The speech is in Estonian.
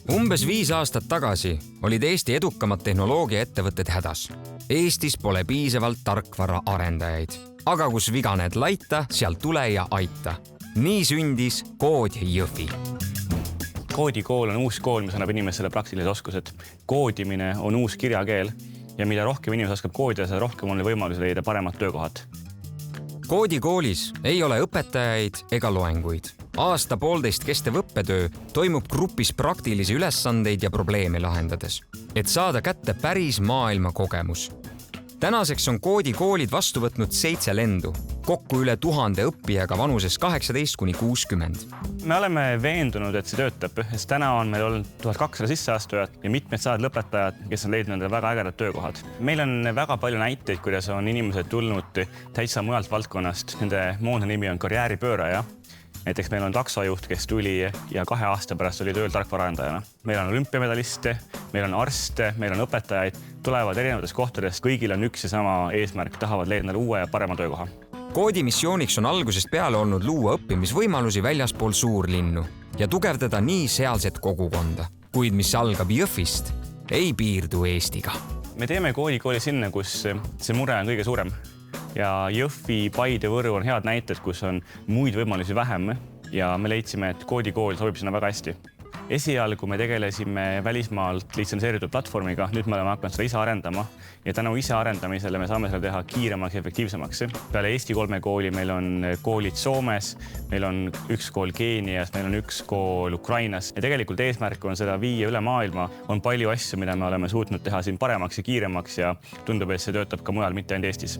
Umbes 5 aastat tagasi olid Eesti edukamad tehnoloogiaettevõtted hädas. Eestis pole piisavalt tarkvara arendajaid. Aga kus viga need laita, seal tule ja aita. Nii sündis Kood Jõhvi. Koodikool on uus kool, mis annab inimesele praktilised oskused. Koodimine on uus kirjakeel ja mida rohkem inimene oskab koodida, seda rohkem on võimalus leida paremad töökohad. Koodikoolis ei ole õpetajaid ega loenguid. Aasta-poolteist kestev õppetöö toimub grupis praktilisi ülesandeid ja probleeme lahendades, et saada kätte päris maailma kogemus. Tänaseks on koodikoolid vastu võtnud 7 lendu, kokku üle 1000 õppijaga vanuses 18–60. Me oleme veendunud, et see töötab, sest täna on meil olnud 1200 sisseastujat ja mitmed sajad lõpetajad, kes on leidnud endale väga ägedad töökohad. Meil on väga palju näiteid, kuidas on inimesed tulnud täitsa mujalt valdkonnast. Nende moodne nimi on karjääripööraja. Näiteks meil on taksojuht, kes tuli ja 2 aasta pärast oli tööl tarkvaraarendajana. Meil on olümpiamedaliste, meil on arste, meil on õpetajaid, tulevad erinevatest kohtadest. Kõigil on üks ja sama eesmärk, tahavad leida uue ja parema töökoha. Koodi missiooniks on algusest peale olnud luua õppimisvõimalusi väljaspool suurlinnu ja tugevdada nii sealset kogukonda. Kuid mis algab Jõhvist, ei piirdu Eestiga. Me teeme koodikooli sinna, kus see mure on kõige suurem. Ja Jõhvi, Paide, Võru on head näited, kus on muid võimalusi vähem ja me leidsime, et koodikool sobib sinna väga hästi. Esialgu me tegelesime välismaalt litsenseeritud platvormiga, nüüd me oleme hakanud seda ise arendama ja tänu ise arendamisele me saame seda teha kiiremaks ja efektiivsemaks. Peale Eesti 3 kooli meil on koolid Soomes, meil on 1 kool Keenias, meil on 1 kool Ukrainas ja tegelikult eesmärk on seda viia üle maailma. On palju asju, mida me oleme suutnud teha siin paremaks ja kiiremaks ja tundub, et see töötab ka mujal, mitte ainult Eestis.